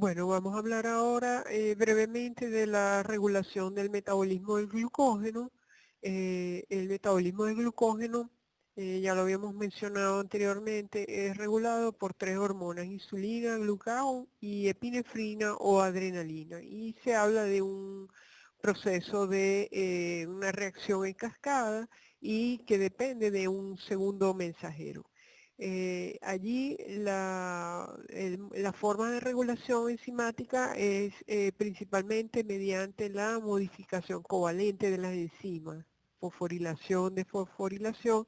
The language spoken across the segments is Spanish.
Bueno, vamos a hablar ahora brevemente de la regulación del metabolismo del glucógeno. El metabolismo del glucógeno, ya lo habíamos mencionado anteriormente, es regulado por tres hormonas: insulina, glucagón y epinefrina o adrenalina. Y se habla de un proceso de una reacción en cascada y que depende de un segundo mensajero. Allí la forma de regulación enzimática es principalmente mediante la modificación covalente de las enzimas, fosforilación, desfosforilación,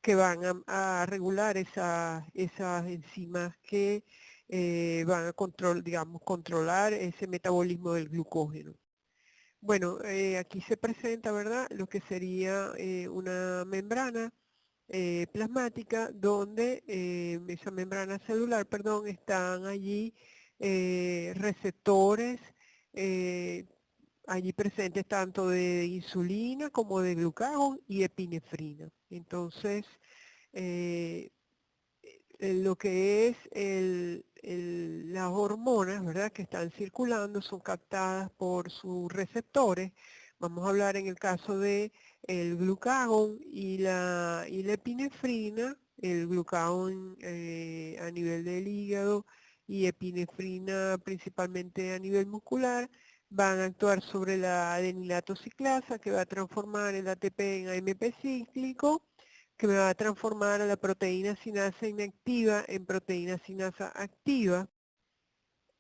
que van a regular esas enzimas que van a controlar ese metabolismo del glucógeno. Bueno, aquí se presenta, ¿verdad?, lo que sería una membrana plasmática donde esa membrana celular, perdón, están allí receptores allí presentes tanto de insulina como de glucagón y epinefrina. Entonces, eh, lo que es las hormonas, ¿verdad?, que están circulando son captadas por sus receptores. Vamos a hablar en el caso de el glucagón y la epinefrina. El glucagón a nivel del hígado y epinefrina principalmente a nivel muscular van a actuar sobre la adenilato ciclasa, que va a transformar el ATP en AMP cíclico, que me va a transformar a la proteína sinasa inactiva en proteína sinasa activa.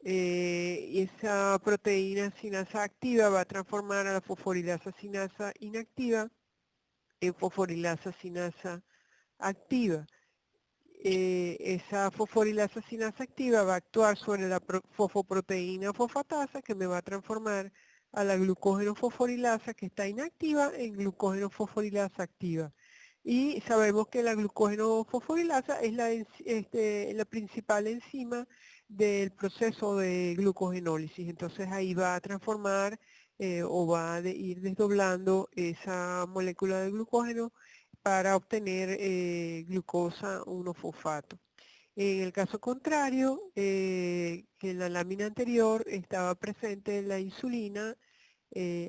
Y esa proteína sinasa activa va a transformar a la fosforilasa sinasa inactiva en fosforilasa sinasa activa. Esa fosforilasa sinasa activa va a actuar sobre la fosfoproteína fosfatasa, que me va a transformar a la glucógeno fosforilasa que está inactiva en glucógeno fosforilasa activa. Y sabemos que la glucógeno fosforilasa es la principal enzima del proceso de glucogenólisis. Entonces ahí va a transformar o va a ir desdoblando esa molécula de glucógeno para obtener glucosa 1-fosfato. En el caso contrario, que en la lámina anterior estaba presente la insulina,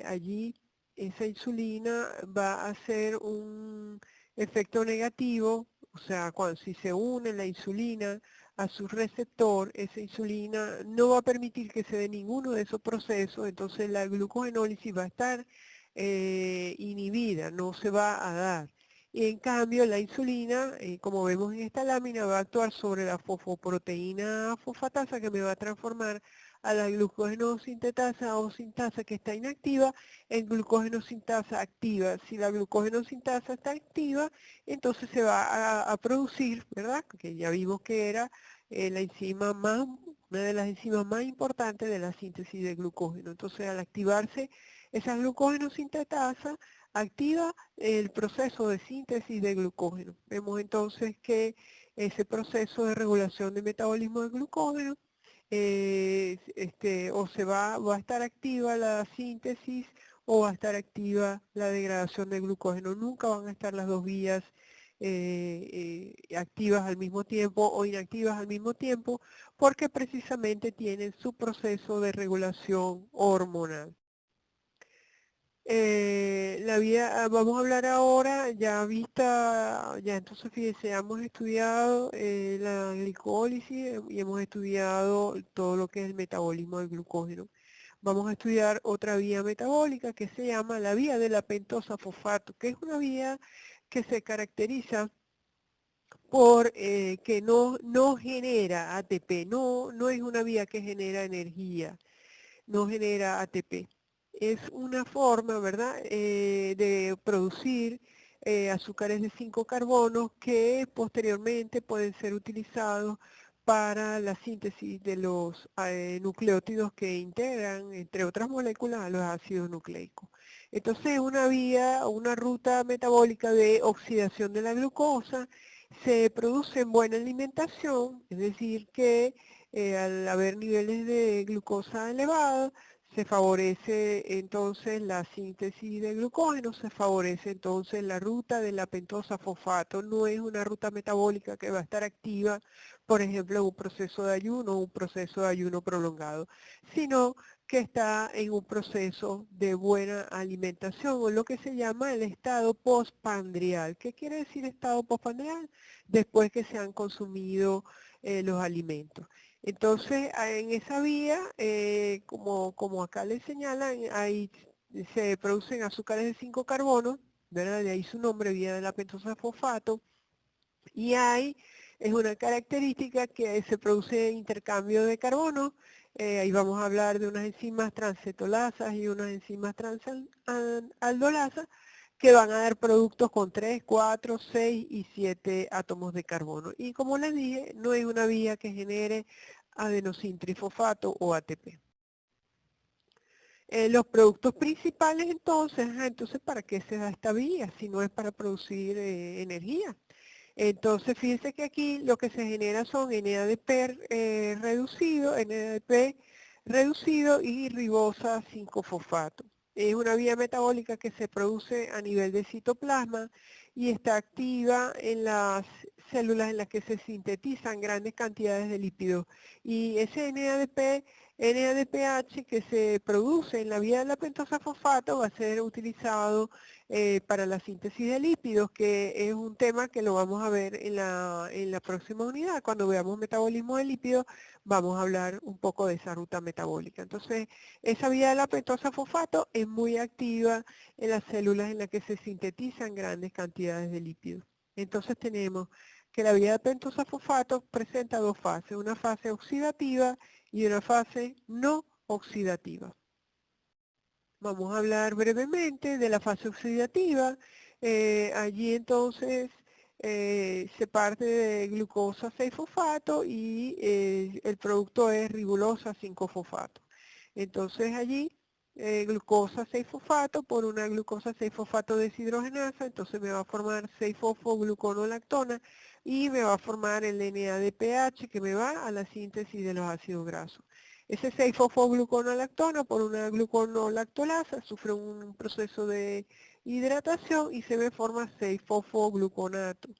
allí esa insulina va a hacer un efecto negativo, o sea, si se une la insulina a su receptor, esa insulina no va a permitir que se dé ninguno de esos procesos, entonces la glucogenólisis va a estar inhibida, no se va a dar. Y en cambio la insulina, como vemos en esta lámina, va a actuar sobre la fosfoproteína fosfatasa, que me va a transformar a la glucógeno sintetasa o sintasa, que está inactiva, en glucógeno sintasa activa. Si la glucógeno sintasa está activa, entonces se va a producir, ¿verdad?, que ya vimos que era una de las enzimas más importantes de la síntesis de glucógeno. Entonces, al activarse esa glucógeno sintetasa, activa el proceso de síntesis de glucógeno. Vemos entonces que ese proceso de regulación de metabolismo de glucógeno o va a estar activa la síntesis o va a estar activa la degradación de glucógeno. Nunca van a estar las dos vías activas al mismo tiempo o inactivas al mismo tiempo, porque precisamente tienen su proceso de regulación hormonal. Vamos a hablar ahora, ya entonces fíjense, hemos estudiado la glicólisis y hemos estudiado todo lo que es el metabolismo del glucógeno. Vamos a estudiar otra vía metabólica que se llama la vía de la pentosa fosfato, que es una vía que se caracteriza por que no genera ATP, no es una vía que genera energía, no genera ATP. Es una forma, ¿verdad?, de producir azúcares de 5 carbonos que posteriormente pueden ser utilizados para la síntesis de los nucleótidos que integran, entre otras moléculas, a los ácidos nucleicos. Entonces, una ruta metabólica de oxidación de la glucosa se produce en buena alimentación, es decir, que al haber niveles de glucosa elevados, se favorece entonces la síntesis de glucógeno, se favorece entonces la ruta de la pentosa fosfato. No es una ruta metabólica que va a estar activa, por ejemplo, en un proceso de ayuno o un proceso de ayuno prolongado, sino que está en un proceso de buena alimentación o lo que se llama el estado postpandrial. ¿Qué quiere decir estado postpandrial? Después que se han consumido los alimentos. Entonces, en esa vía, como acá le señalan, ahí se producen azúcares de 5 carbonos, ¿verdad? De ahí su nombre, vía de la pentosa fosfato, y es una característica que se produce intercambio de carbono. Ahí vamos a hablar de unas enzimas transcetolasas y unas enzimas transaldolasas que van a dar productos con 3, 4, 6 y 7 átomos de carbono. Y como les dije, no es una vía que genere adenosintrifosfato o ATP. Los productos principales entonces, ¿para qué se da esta vía? Si no es para producir energía. Entonces, fíjense que aquí lo que se genera son NADP reducido y ribosa 5-fosfato. Es una vía metabólica que se produce a nivel de citoplasma y está activa en las células en las que se sintetizan grandes cantidades de lípidos. Y ese NADPH que se produce en la vía de la pentosa fosfato va a ser utilizado para la síntesis de lípidos, que es un tema que lo vamos a ver en la próxima unidad. Cuando veamos metabolismo de lípidos, vamos a hablar un poco de esa ruta metabólica. Entonces, esa vía de la pentosa fosfato es muy activa en las células en las que se sintetizan grandes cantidades de lípidos. Entonces tenemos que la vía de pentosa fosfato presenta dos fases, una fase oxidativa y una fase no oxidativa. Vamos a hablar brevemente de la fase oxidativa. Allí entonces se parte de glucosa 6-fosfato y el producto es ribulosa 5-fosfato. Entonces allí glucosa 6-fosfato por una glucosa 6-fosfato deshidrogenasa, entonces me va a formar 6-fosfogluconolactona y me va a formar el NADPH que me va a la síntesis de los ácidos grasos. Ese 6-fosfogluconolactona por una gluconolactolasa sufre un proceso de hidratación y se me forma 6-fosfogluconato.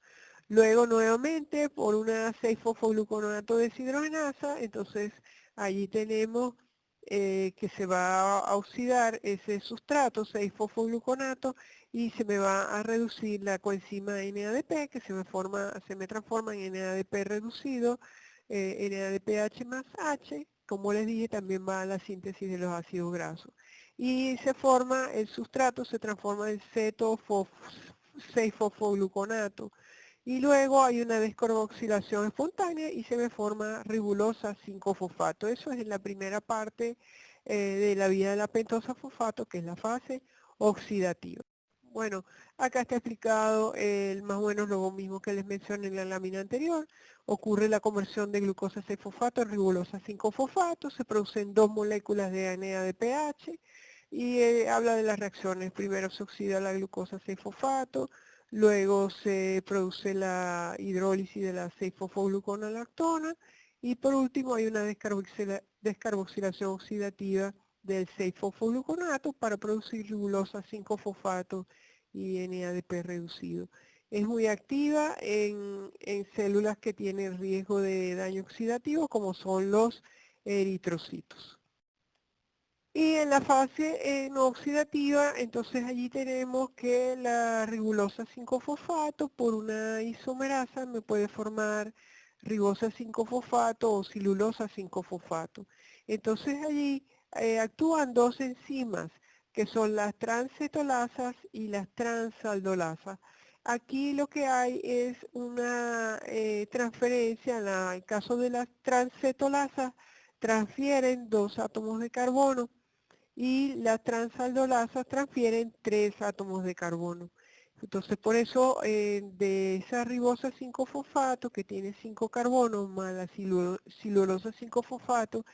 Luego nuevamente por una 6-fosfogluconato deshidrogenasa, entonces allí tenemos que se va a oxidar ese sustrato 6-fosfogluconato y se me va a reducir la coenzima NADP que se me transforma en NADP reducido, NADPH más H, como les dije, también va a la síntesis de los ácidos grasos. Y se forma, el sustrato se transforma en ceto 6-fosfogluconato. Y luego hay una descarboxilación espontánea y se me forma ribulosa 5-fosfato. Eso es en la primera parte de la vía de la pentosa fosfato, que es la fase oxidativa. Bueno, acá está explicado más o menos lo mismo que les mencioné en la lámina anterior. Ocurre la conversión de glucosa 6-fosfato en ribulosa 5-fosfato, se producen dos moléculas de NADPH y habla de las reacciones. Primero se oxida la glucosa 6-fosfato, luego se produce la hidrólisis de la 6-fosfogluconolactona y por último hay una descarboxilación oxidativa del 6-fosfogluconato para producir ribulosa 5-fosfato y NADP reducido. Es muy activa en células que tienen riesgo de daño oxidativo como son los eritrocitos. Y en la fase no oxidativa, entonces allí tenemos que la ribulosa 5-fosfato por una isomerasa me puede formar ribosa 5-fosfato o silulosa 5-fosfato. Entonces allí actúan dos enzimas que son las transcetolasas y las transaldolasas. Aquí lo que hay es una transferencia, en el caso de las transcetolasas, transfieren 2 átomos de carbono y las transaldolasas transfieren 3 átomos de carbono. Entonces por eso de esa ribosa 5-fosfato que tiene 5 carbonos más la silulosa 5-fosfato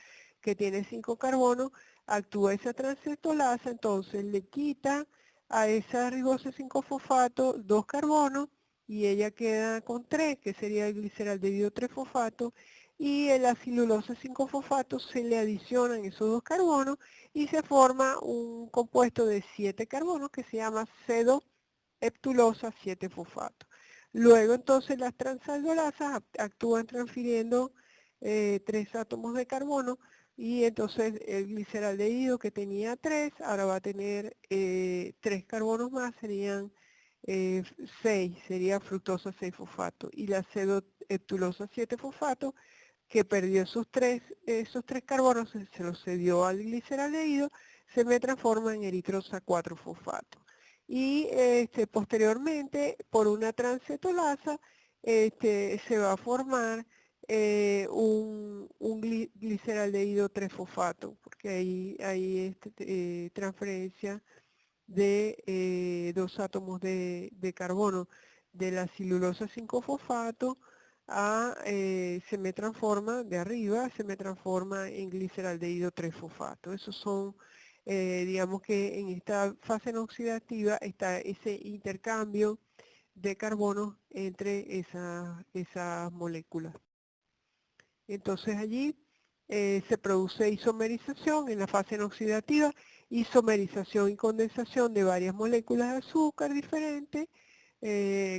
que tiene 5 carbonos, actúa esa transcetolasa, entonces le quita a esa ribosa 5-fosfato 2 carbonos y ella queda con 3, que sería el gliceraldehído 3-fosfato, y en la celulosa 5-fosfato se le adicionan esos 2 carbonos y se forma un compuesto de 7 carbonos que se llama cedo-heptulosa 7-fosfato. Luego entonces las transaldolasas actúan transfiriendo 3 átomos de carbono y entonces el gliceraldehído que tenía 3, ahora va a tener 3 carbonos más, serían 6, sería fructosa 6-fosfato. Y la cedo-heptulosa 7-fosfato, que perdió esos tres carbonos, se los cedió al gliceraldehído, se me transforma en eritrosa 4-fosfato. Y posteriormente, por una transcetolasa, se va a formar un gliceraldehído 3-fosfato, porque ahí hay transferencia de 2 átomos de carbono de la celulosa 5-fosfato se me transforma de arriba, se me transforma en gliceraldehído 3-fosfato. Esos son, digamos que en esta fase no oxidativa está ese intercambio de carbono entre esas moléculas. Entonces allí se produce isomerización en la fase no oxidativa, isomerización y condensación de varias moléculas de azúcar diferentes.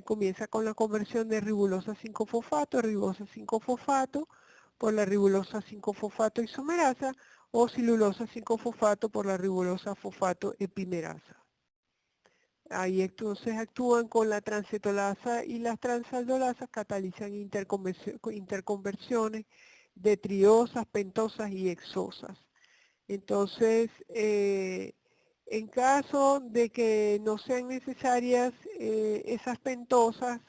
Comienza con la conversión de ribulosa 5-fosfato, ribosa 5-fosfato, por la ribulosa 5-fosfato isomerasa, o celulosa 5-fosfato por la ribulosa fosfato epimerasa. Ahí entonces actúan con la transcetolasa y las transaldolasas, catalizan interconversiones de triosas, pentosas y hexosas. Entonces, en caso de que no sean necesarias esas pentosas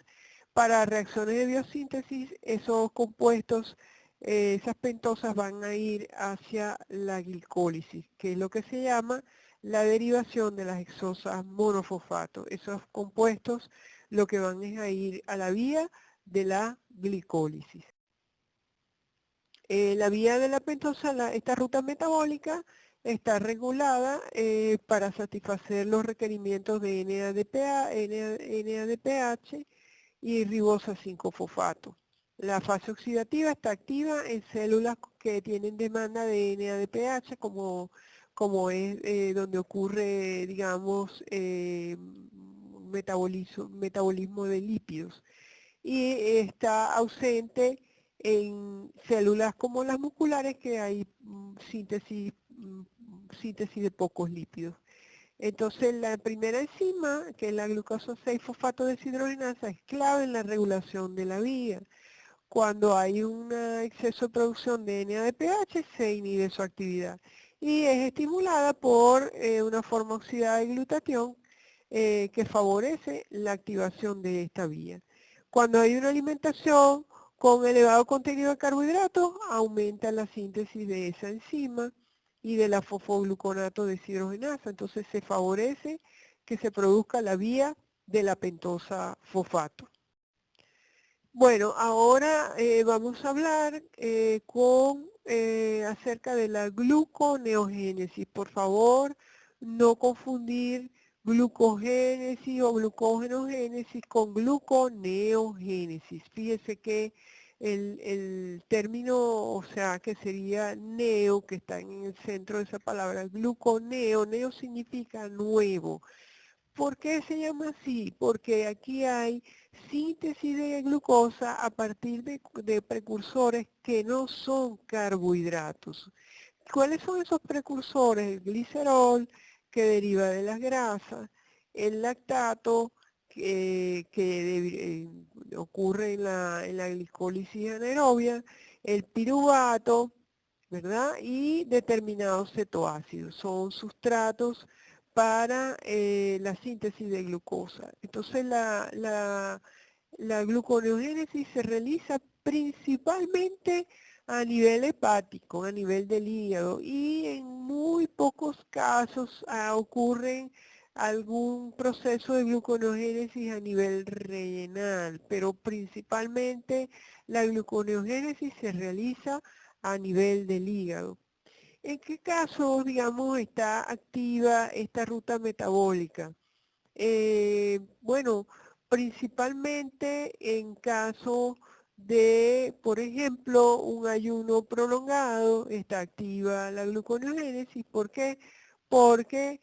para reacciones de biosíntesis, esos compuestos, esas pentosas van a ir hacia la glicólisis, que es lo que se llama la derivación de las hexosas monofosfato. Esos compuestos lo que van es a ir a la vía de la glicólisis. La vía de la pentosa, esta ruta metabólica, está regulada para satisfacer los requerimientos de NADPH y ribosa 5-fosfato. La fase oxidativa está activa en células que tienen demanda de NADPH, como es donde ocurre, digamos, metabolismo de lípidos. Y está ausente en células como las musculares, que hay síntesis de pocos lípidos. Entonces la primera enzima, que es la glucosa 6-fosfato deshidrogenasa, es clave en la regulación de la vía. Cuando hay un exceso de producción de NADPH, se inhibe su actividad y es estimulada por una forma oxidada de glutatión que favorece la activación de esta vía. Cuando hay una alimentación con elevado contenido de carbohidratos, aumenta la síntesis de esa enzima y de la fosfogluconato deshidrogenasa. Entonces se favorece que se produzca la vía de la pentosa fosfato. Bueno, ahora vamos a hablar acerca de la gluconeogénesis. Por favor, no confundir glucogénesis o glucogenogénesis con gluconeogénesis. Fíjese que el término, o sea, que sería neo, que está en el centro de esa palabra, neo significa nuevo. ¿Por qué se llama así? Porque aquí hay síntesis de glucosa a partir de precursores que no son carbohidratos. ¿Cuáles son esos precursores? El glicerol, que deriva de las grasas, el lactato, que ocurre en la glicólisis anaerobia, el piruvato, ¿verdad? Y determinados cetoácidos. Son sustratos para la síntesis de glucosa. Entonces la gluconeogénesis se realiza principalmente a nivel hepático, a nivel del hígado, y en muy pocos casos ocurre algún proceso de gluconeogénesis a nivel renal, pero principalmente la gluconeogénesis se realiza a nivel del hígado. ¿En qué casos, digamos, está activa esta ruta metabólica? Bueno, principalmente en caso de, por ejemplo, un ayuno prolongado, está activa la gluconeogénesis. ¿Por qué? Porque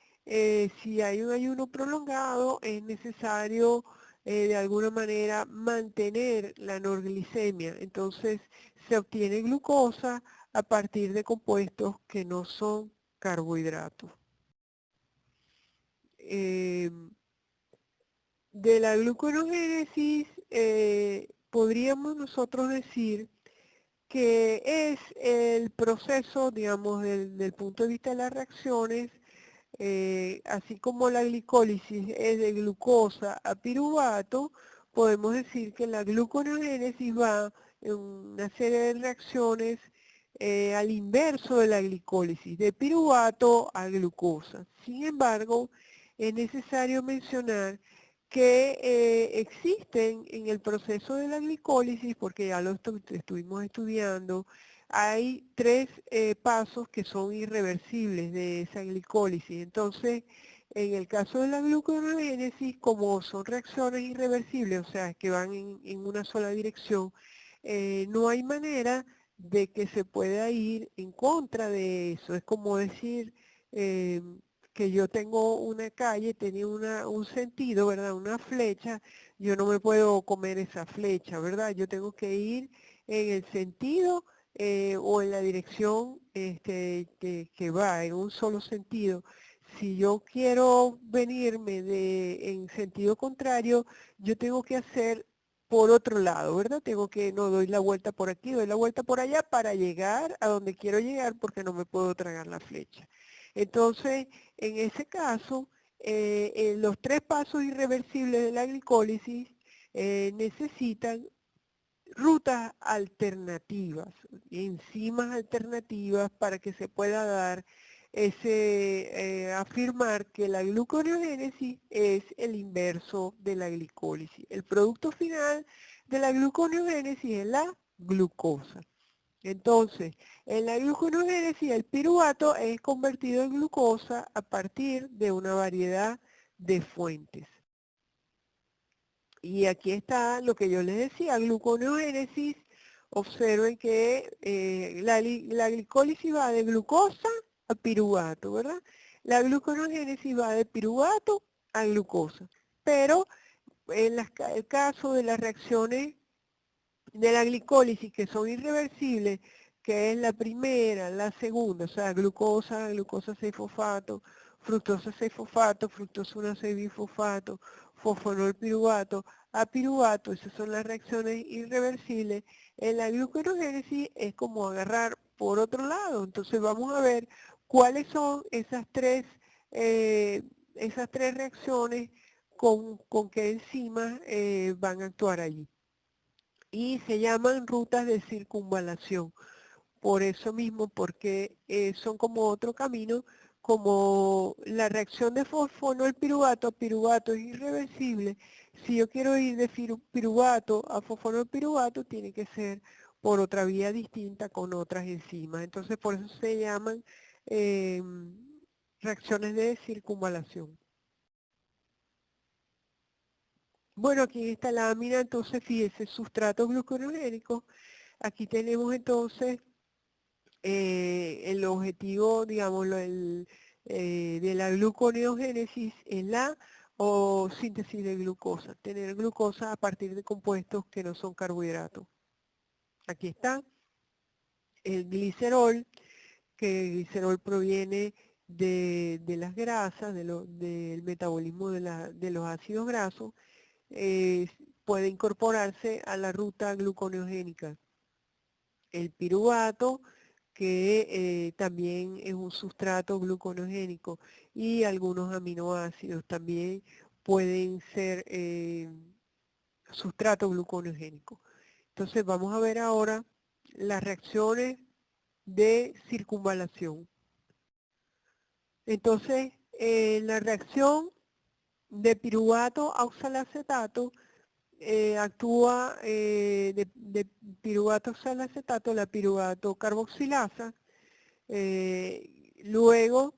si hay un ayuno prolongado es necesario de alguna manera mantener la norglicemia. Entonces se obtiene glucosa a partir de compuestos que no son carbohidratos. De la gluconeogénesis podríamos nosotros decir que es el proceso, digamos, del punto de vista de las reacciones, así como la glicólisis es de glucosa a piruvato, podemos decir que la gluconeogénesis va en una serie de reacciones al inverso de la glicólisis, de piruvato a glucosa. Sin embargo, es necesario mencionar que existen en el proceso de la glicólisis, porque ya lo estuvimos estudiando, hay tres pasos que son irreversibles de esa glicólisis. Entonces, en el caso de la gluconeogénesis, como son reacciones irreversibles, o sea, que van en una sola dirección, no hay manera de que se pueda ir en contra de eso. Es como decir que yo tengo una calle, tenía un sentido, ¿verdad? Una flecha, yo no me puedo comer esa flecha, ¿verdad? Yo tengo que ir en el sentido o en la dirección que va, en un solo sentido. Si yo quiero venirme en sentido contrario, yo tengo que hacer por otro lado, ¿verdad? Tengo que, no doy la vuelta por aquí, doy la vuelta por allá para llegar a donde quiero llegar porque no me puedo tragar la flecha. Entonces, en ese caso, en los tres pasos irreversibles de la glicólisis necesitan rutas alternativas, enzimas alternativas para que se pueda dar afirmar que la gluconeogénesis es el inverso de la glicólisis. El producto final de la gluconeogénesis es la glucosa. Entonces, en la gluconeogénesis el piruvato es convertido en glucosa a partir de una variedad de fuentes. Y aquí está lo que yo les decía, gluconeogénesis. Observen que la glicólisis va de glucosa a piruvato, ¿verdad? La gluconeogénesis va de piruvato a glucosa. Pero en el caso de las reacciones de la glicólisis que son irreversibles, que es la primera, la segunda, o sea, glucosa, glucosa 6-fosfato, fructosa 6-fosfato, fructosa 1,6-bifosfato, fosfonol piruvato, a piruvato, esas son las reacciones irreversibles. En la gluconeogénesis es como agarrar por otro lado, entonces vamos a ver cuáles son esas tres reacciones con qué enzimas van a actuar allí y se llaman rutas de circunvalación. Por eso mismo, porque son como otro camino, como la reacción de fosfonol piruvato a piruvato es irreversible. Si yo quiero ir de piruvato a fosfonol piruvato, tiene que ser por otra vía distinta con otras enzimas. Entonces, por eso se llaman reacciones de circunvalación. Bueno, aquí en esta lámina, entonces, fíjese, sustrato gluconeogénico. Aquí tenemos entonces el objetivo, digamos, de la gluconeogénesis es la o síntesis de glucosa, tener glucosa a partir de compuestos que no son carbohidratos. Aquí está el glicerol, que el glicerol proviene de las grasas, del metabolismo de los ácidos grasos, puede incorporarse a la ruta gluconeogénica. El piruvato, que también es un sustrato gluconeogénico, y algunos aminoácidos también pueden ser sustrato gluconeogénico. Entonces vamos a ver ahora las reacciones de circunvalación. Entonces, la reacción de piruvato a oxalacetato actúa de piruvato oxalacetato, la piruvato carboxilasa. Luego,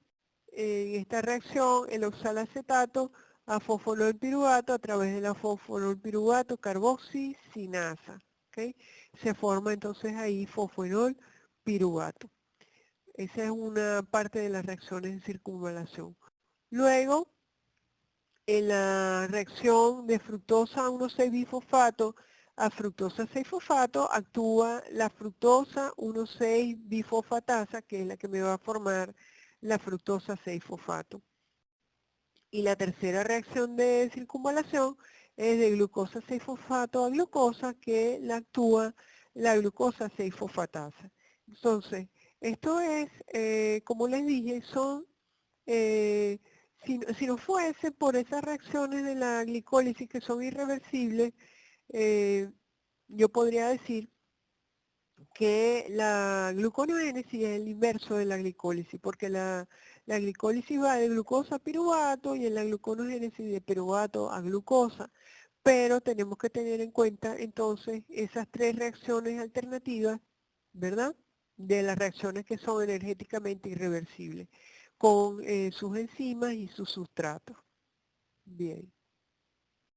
en esta reacción, el oxalacetato a fosfonol piruvato a través de la fosfonol piruvato carboxisinasa. ¿ok? Se forma entonces ahí fosfenol piruvato. Esa es una parte de las reacciones de circunvalación. Luego, en la reacción de fructosa 1,6-bifosfato a fructosa 6-fosfato actúa la fructosa 1,6-bifosfatasa, que es la que me va a formar la fructosa 6-fosfato. Y la tercera reacción de circunvalación es de glucosa 6-fosfato a glucosa, que la actúa la glucosa 6-fosfatasa. Entonces, esto es, como les dije, son, si no fuese por esas reacciones de la glicólisis que son irreversibles, yo podría decir que la gluconeogénesis es el inverso de la glicólisis, porque la glicólisis va de glucosa a piruvato y en la gluconeogénesis de piruvato a glucosa, pero tenemos que tener en cuenta entonces esas tres reacciones alternativas, ¿verdad? De las reacciones que son energéticamente irreversibles, con sus enzimas y sus sustratos. Bien.